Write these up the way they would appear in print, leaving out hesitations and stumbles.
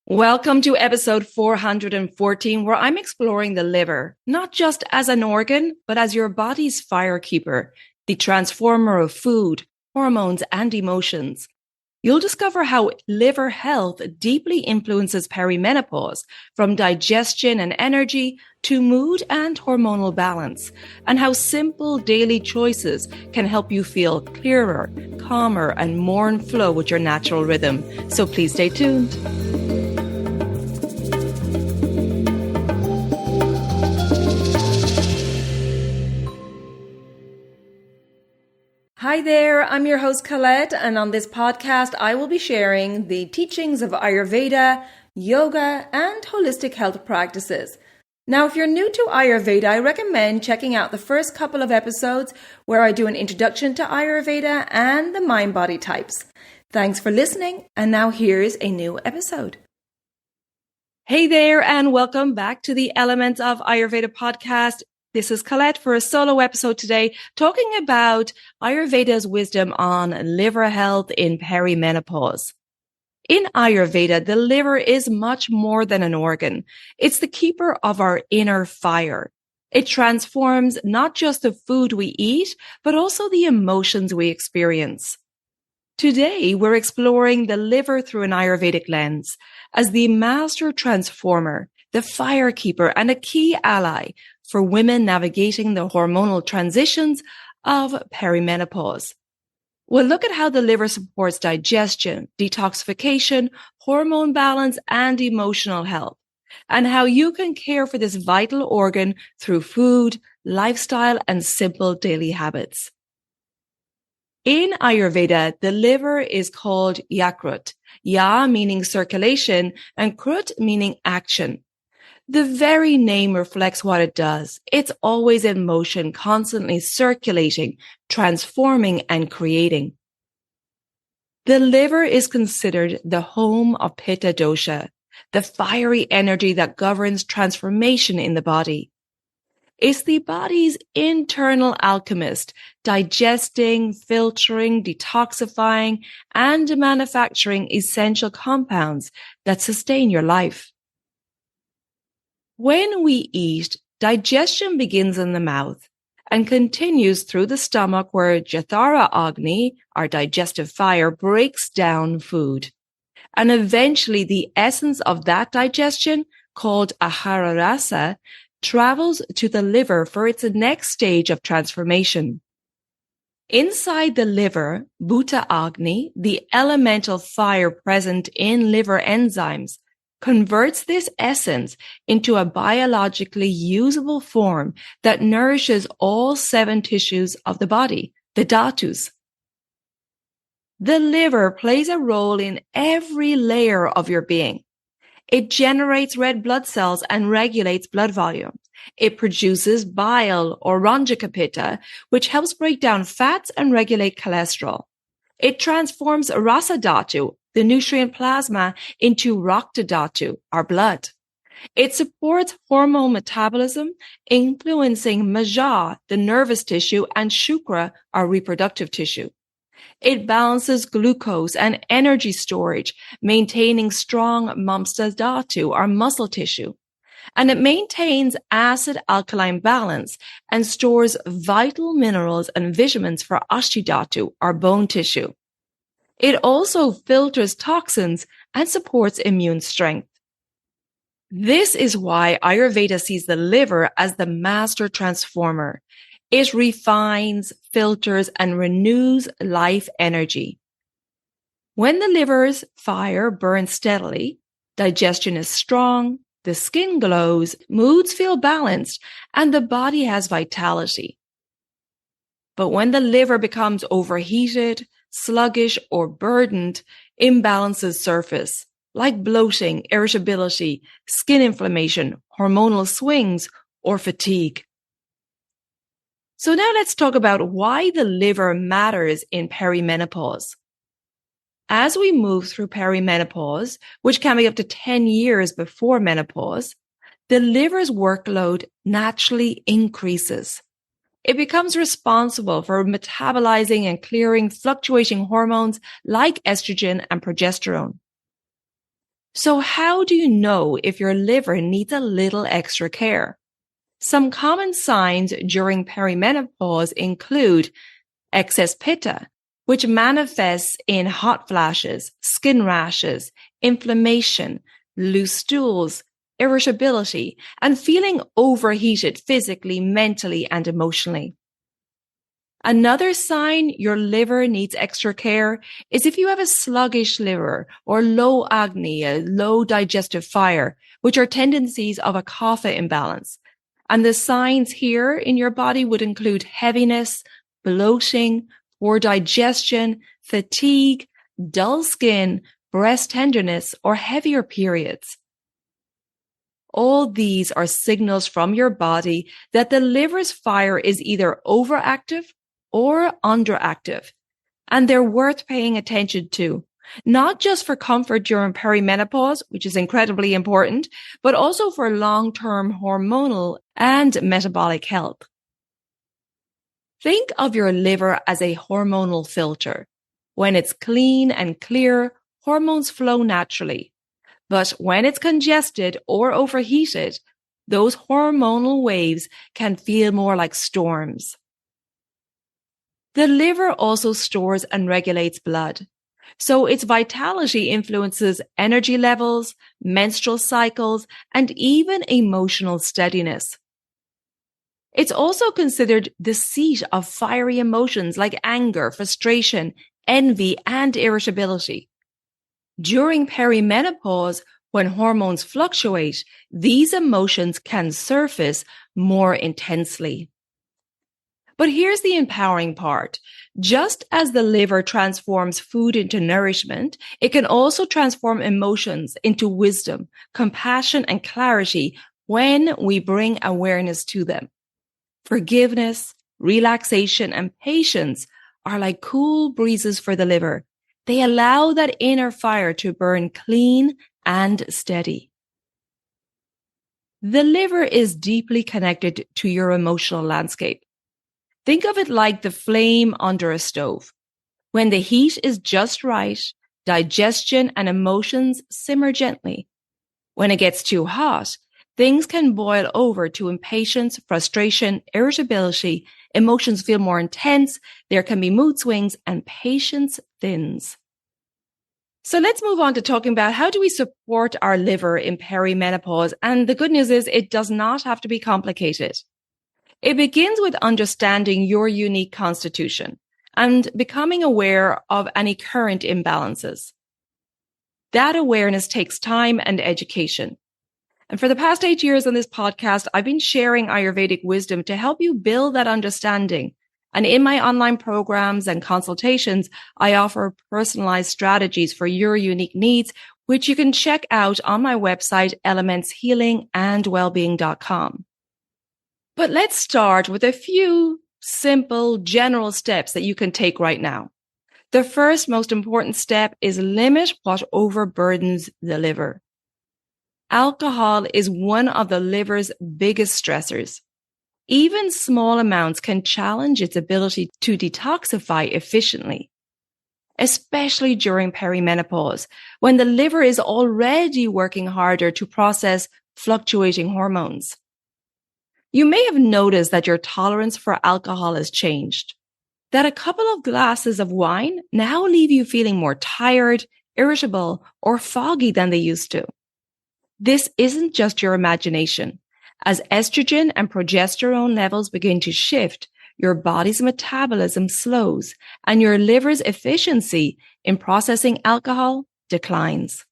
Welcome to episode 414, where I'm exploring the liver, not just as an organ, but as your body's firekeeper, the transformer of food, hormones, and emotions. You'll discover how liver health deeply influences perimenopause, from digestion and energy to mood and hormonal balance, and how simple daily choices can help you feel clearer, calmer, and more in flow with your natural rhythm. So please stay tuned. Hi there, I'm your host Colette, and on this podcast I will be sharing the teachings of Ayurveda, yoga, and holistic health practices. Now, if you're new to Ayurveda, I recommend checking out the first couple of episodes where I do an introduction to Ayurveda and the mind-body types. Thanks for listening, and now here's a new episode. Hey there, and welcome back to the Elements of Ayurveda podcast. This is Colette for a solo episode today, talking about Ayurveda's wisdom on liver health in perimenopause. In Ayurveda, the liver is much more than an organ. It's the keeper of our inner fire. It transforms not just the food we eat, but also the emotions we experience. Today, we're exploring the liver through an Ayurvedic lens as the master transformer, the firekeeper, and a key ally for women navigating the hormonal transitions of perimenopause. We'll look at how the liver supports digestion, detoxification, hormone balance, and emotional health, and how you can care for this vital organ through food, lifestyle, and simple daily habits. In Ayurveda, the liver is called Yakrut, Ya meaning circulation, and Krut meaning action. The very name reflects what it does. It's always in motion, constantly circulating, transforming, and creating. The liver is considered the home of Pitta dosha, the fiery energy that governs transformation in the body. It's the body's internal alchemist, digesting, filtering, detoxifying, and manufacturing essential compounds that sustain your life. When we eat, digestion begins in the mouth and continues through the stomach where Jathara Agni, our digestive fire, breaks down food. And eventually the essence of that digestion, called Ahara Rasa, travels to the liver for its next stage of transformation. Inside the liver, Bhuta Agni, the elemental fire present in liver enzymes, converts this essence into a biologically usable form that nourishes all 7 tissues of the body, the dhatus. The liver plays a role in every layer of your being. It generates red blood cells and regulates blood volume. It produces bile or Ranjaka Pitta, which helps break down fats and regulate cholesterol. It transforms Rasa Dhatu, the nutrient plasma, into Rakta Dhatu, our blood. It supports hormone metabolism, influencing Maja, the nervous tissue, and Shukra, our reproductive tissue. It balances glucose and energy storage, maintaining strong Mamsa Dhatu, our muscle tissue. And it maintains acid-alkaline balance and stores vital minerals and vitamins for Ashti Dhatu, our bone tissue. It also filters toxins and supports immune strength. This is why Ayurveda sees the liver as the master transformer. It refines, filters, and renews life energy. When the liver's fire burns steadily, digestion is strong, the skin glows, moods feel balanced, and the body has vitality. But when the liver becomes overheated, sluggish, or burdened, imbalances surface, like bloating, irritability, skin inflammation, hormonal swings, or fatigue. So now let's talk about why the liver matters in perimenopause. As we move through perimenopause, which can be up to 10 years before menopause, the liver's workload naturally increases. It becomes responsible for metabolizing and clearing fluctuating hormones like estrogen and progesterone. So how do you know if your liver needs a little extra care? Some common signs during perimenopause include excess pitta, which manifests in hot flashes, skin rashes, inflammation, loose stools, irritability, and feeling overheated physically, mentally, and emotionally. Another sign your liver needs extra care is if you have a sluggish liver or low agni, a low digestive fire, which are tendencies of a kapha imbalance. And the signs here in your body would include heaviness, bloating, poor digestion, fatigue, dull skin, breast tenderness, or heavier periods. All these are signals from your body that the liver's fire is either overactive or underactive, and they're worth paying attention to, not just for comfort during perimenopause, which is incredibly important, but also for long-term hormonal and metabolic health. Think of your liver as a hormonal filter. When it's clean and clear, hormones flow naturally. But when it's congested or overheated, those hormonal waves can feel more like storms. The liver also stores and regulates blood, so its vitality influences energy levels, menstrual cycles, and even emotional steadiness. It's also considered the seat of fiery emotions like anger, frustration, envy, and irritability. During perimenopause, when hormones fluctuate, these emotions can surface more intensely. But here's the empowering part. Just as the liver transforms food into nourishment, it can also transform emotions into wisdom, compassion, and clarity when we bring awareness to them. Forgiveness, relaxation, and patience are like cool breezes for the liver. They allow that inner fire to burn clean and steady. The liver is deeply connected to your emotional landscape. Think of it like the flame under a stove. When the heat is just right, digestion and emotions simmer gently. When it gets too hot, things can boil over to impatience, frustration, irritability, emotions feel more intense, there can be mood swings, and patience thins. So let's move on to talking about how do we support our liver in perimenopause. And the good news is it does not have to be complicated. It begins with understanding your unique constitution and becoming aware of any current imbalances. That awareness takes time and education. And for the past 8 years on this podcast, I've been sharing Ayurvedic wisdom to help you build that understanding. And in my online programs and consultations, I offer personalized strategies for your unique needs, which you can check out on my website, elementshealingandwellbeing.com. But let's start with a few simple general steps that you can take right now. The first most important step is limit what overburdens the liver. Alcohol is one of the liver's biggest stressors. Even small amounts can challenge its ability to detoxify efficiently, especially during perimenopause, when the liver is already working harder to process fluctuating hormones. You may have noticed that your tolerance for alcohol has changed, that a couple of glasses of wine now leave you feeling more tired, irritable, or foggy than they used to. This isn't just your imagination. As estrogen and progesterone levels begin to shift, your body's metabolism slows and your liver's efficiency in processing alcohol declines.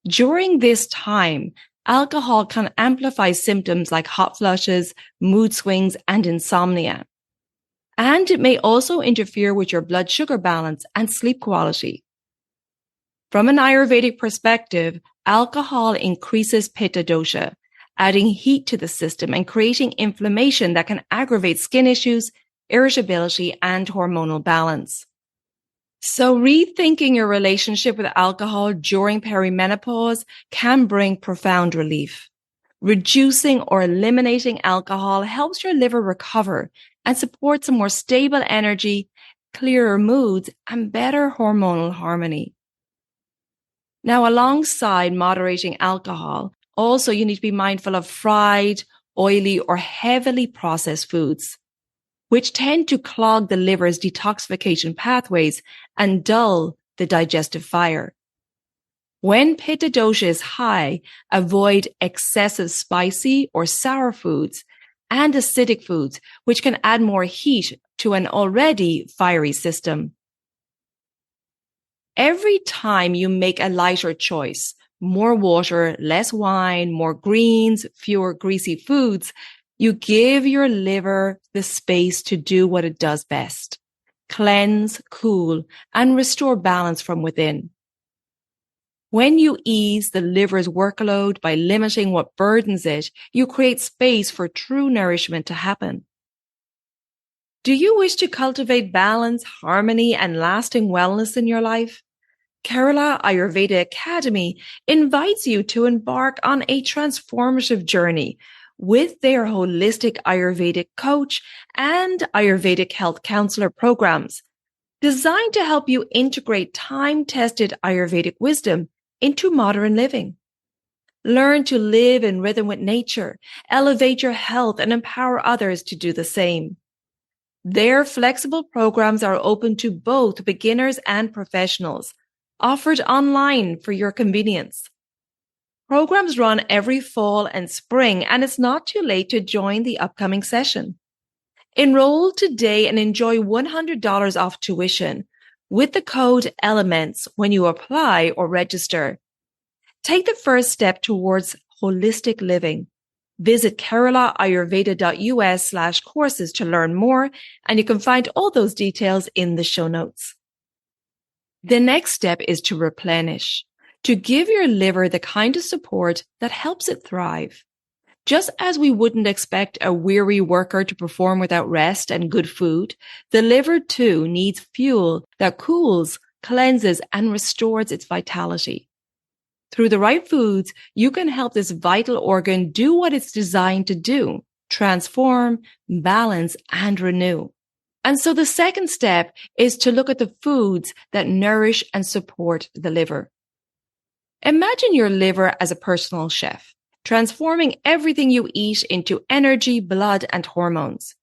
During this time, alcohol can amplify symptoms like hot flushes, mood swings, and insomnia. And it may also interfere with your blood sugar balance and sleep quality. From an Ayurvedic perspective, alcohol increases Pitta dosha, adding heat to the system and creating inflammation that can aggravate skin issues, irritability, and hormonal balance. So rethinking your relationship with alcohol during perimenopause can bring profound relief. Reducing or eliminating alcohol helps your liver recover and supports a more stable energy, clearer moods, and better hormonal harmony. Now, alongside moderating alcohol, also you need to be mindful of fried, oily, or heavily processed foods, which tend to clog the liver's detoxification pathways and dull the digestive fire. When Pitta dosha is high, avoid excessive spicy or sour foods and acidic foods, which can add more heat to an already fiery system. Every time you make a lighter choice, more water, less wine, more greens, fewer greasy foods, you give your liver the space to do what it does best: cleanse, cool, and restore balance from within. When you ease the liver's workload by limiting what burdens it, you create space for true nourishment to happen. Do you wish to cultivate balance, harmony, and lasting wellness in your life? Kerala Ayurveda Academy invites you to embark on a transformative journey with their holistic Ayurvedic coach and Ayurvedic health counselor programs, designed to help you integrate time-tested Ayurvedic wisdom into modern living. Learn to live in rhythm with nature, elevate your health, and empower others to do the same. Their flexible programs are open to both beginners and professionals, offered online for your convenience. Programs run every fall and spring, and it's not too late to join the upcoming session. Enroll today and enjoy $100 off tuition with the code ELEMENTS when you apply or register. Take the first step towards holistic living. Visit keralaayurveda.us/courses to learn more, and you can find all those details in the show notes. The next step is to replenish, to give your liver the kind of support that helps it thrive. Just as we wouldn't expect a weary worker to perform without rest and good food, the liver too needs fuel that cools, cleanses, and restores its vitality. Through the right foods, you can help this vital organ do what it's designed to do: transform, balance, and renew. And so the second step is to look at the foods that nourish and support the liver. Imagine your liver as a personal chef, transforming everything you eat into energy, blood, and hormones.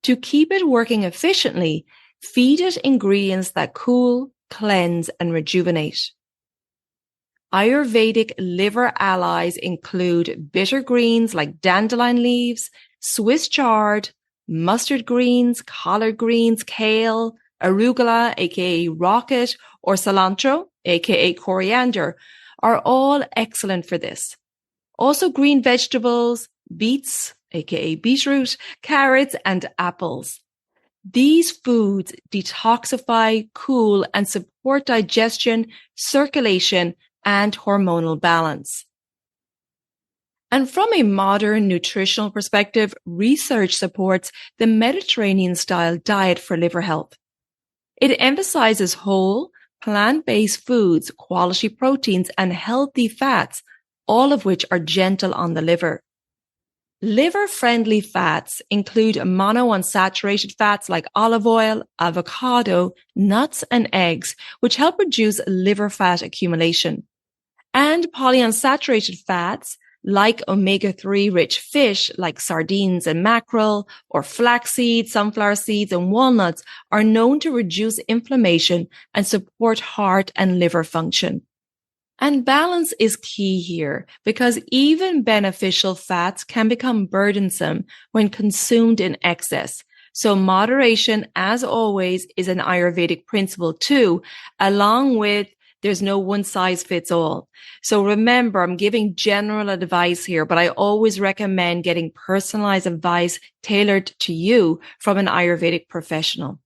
To keep it working efficiently, feed it ingredients that cool, cleanse, and rejuvenate. Ayurvedic liver allies include bitter greens like dandelion leaves, Swiss chard, mustard greens, collard greens, kale, arugula, aka rocket, or cilantro, aka coriander, are all excellent for this. Also green vegetables, beets, aka beetroot, carrots, and apples. These foods detoxify, cool, and support digestion, circulation, and hormonal balance. And from a modern nutritional perspective, research supports the Mediterranean-style diet for liver health. It emphasizes whole, plant-based foods, quality proteins, and healthy fats, all of which are gentle on the liver. Liver-friendly fats include monounsaturated fats like olive oil, avocado, nuts, and eggs, which help reduce liver fat accumulation. And polyunsaturated fats like omega-3 rich fish like sardines and mackerel, or flaxseed, sunflower seeds, and walnuts are known to reduce inflammation and support heart and liver function. And balance is key here, because even beneficial fats can become burdensome when consumed in excess. So moderation, as always, is an Ayurvedic principle too, along with there's no one size fits all. So remember, I'm giving general advice here, but I always recommend getting personalized advice tailored to you from an Ayurvedic professional.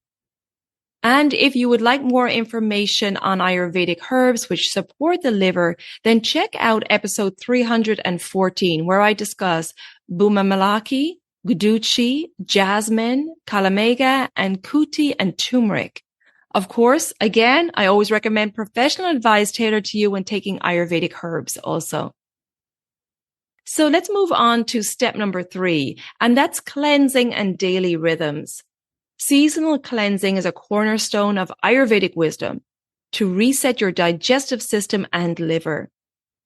And if you would like more information on Ayurvedic herbs which support the liver, then check out episode 314, where I discuss bumamalaki, guduchi, jasmine, kalamega, and kuti and turmeric. Of course, again, I always recommend professional advice tailored to you when taking Ayurvedic herbs also. So let's move on to step number 3, and that's cleansing and daily rhythms. Seasonal cleansing is a cornerstone of Ayurvedic wisdom. to reset your digestive system and liver.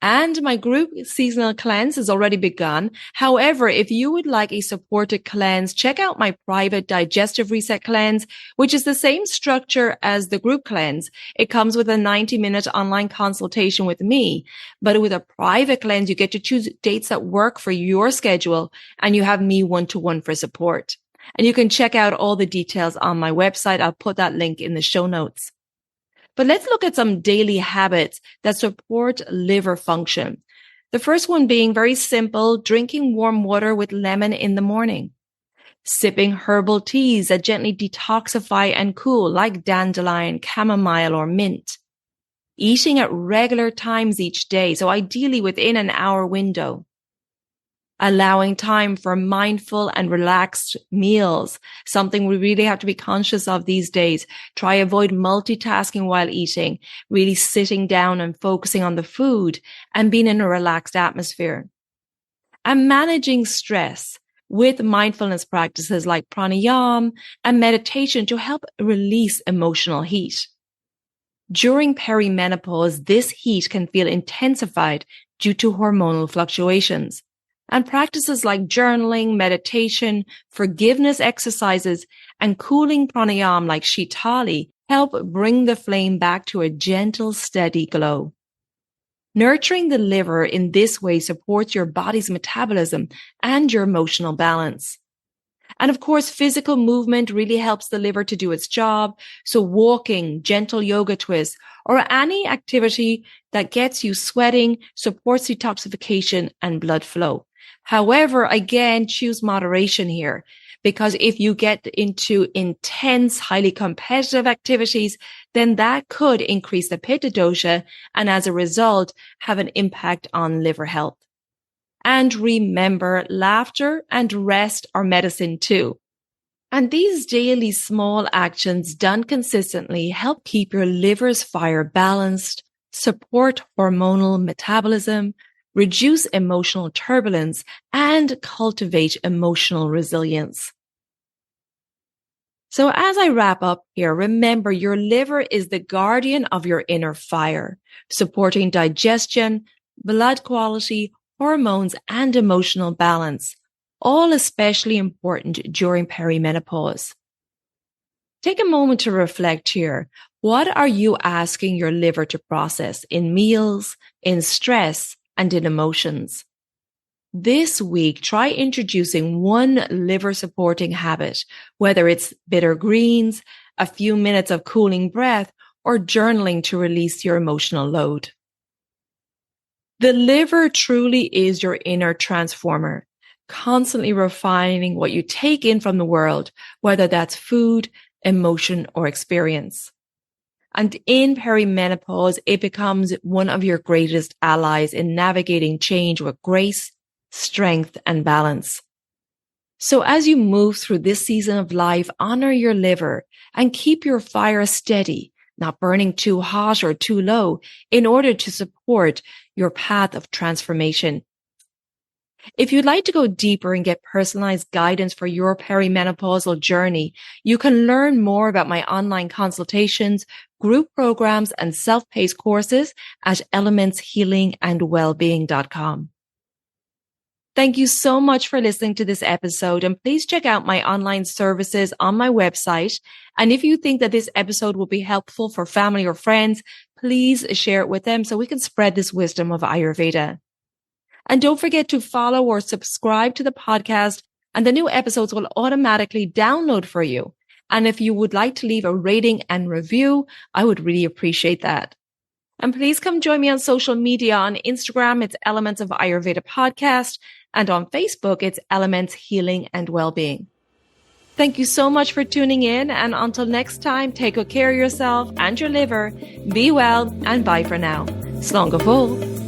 And my group seasonal cleanse has already begun. However, if you would like a supported cleanse, check out my private digestive reset cleanse, which is the same structure as the group cleanse. It comes with a 90-minute online consultation with me, but with a private cleanse, you get to choose dates that work for your schedule, and you have me one-to-one for support. And you can check out all the details on my website. I'll put that link in the show notes. But let's look at some daily habits that support liver function. The first one being very simple, drinking warm water with lemon in the morning. Sipping herbal teas that gently detoxify and cool, like dandelion, chamomile, or mint. Eating at regular times each day, so ideally within an hour window. Allowing time for mindful and relaxed meals, something we really have to be conscious of these days. Try avoid multitasking while eating, really sitting down and focusing on the food and being in a relaxed atmosphere. And managing stress with mindfulness practices like pranayama and meditation to help release emotional heat. During perimenopause, this heat can feel intensified due to hormonal fluctuations. And practices like journaling, meditation, forgiveness exercises, and cooling pranayama like shitali help bring the flame back to a gentle, steady glow. Nurturing the liver in this way supports your body's metabolism and your emotional balance. And of course, physical movement really helps the liver to do its job. So walking, gentle yoga twists, or any activity that gets you sweating supports detoxification and blood flow. However, again, choose moderation here, because if you get into intense, highly competitive activities, then that could increase the Pitta dosha and as a result have an impact on liver health. And remember, laughter and rest are medicine too. And these daily small actions done consistently help keep your liver's fire balanced, support hormonal metabolism, reduce emotional turbulence, and cultivate emotional resilience. So as I wrap up here, remember your liver is the guardian of your inner fire, supporting digestion, blood quality, hormones, and emotional balance, all especially important during perimenopause. Take a moment to reflect here. What are you asking your liver to process in meals, in stress, and in emotions? This week, try introducing one liver supporting habit, whether it's bitter greens, a few minutes of cooling breath, or journaling to release your emotional load. The liver truly is your inner transformer, constantly refining what you take in from the world, whether that's food, emotion, or experience. And in perimenopause, it becomes one of your greatest allies in navigating change with grace, strength, and balance. So as you move through this season of life, honor your liver and keep your fire steady, not burning too hot or too low, in order to support your path of transformation. If you'd like to go deeper and get personalized guidance for your perimenopausal journey, you can learn more about my online consultations, group programs, and self-paced courses at elementshealingandwellbeing.com. Thank you so much for listening to this episode, and please check out my online services on my website. And if you think that this episode will be helpful for family or friends, please share it with them so we can spread this wisdom of Ayurveda. And don't forget to follow or subscribe to the podcast, and the new episodes will automatically download for you. And if you would like to leave a rating and review, I would really appreciate that. And please come join me on social media. On Instagram, it's Elements of Ayurveda Podcast. And on Facebook, it's Elements Healing and Wellbeing. Thank you so much for tuning in. And until next time, take good care of yourself and your liver. Be well and bye for now. Slán go fóill.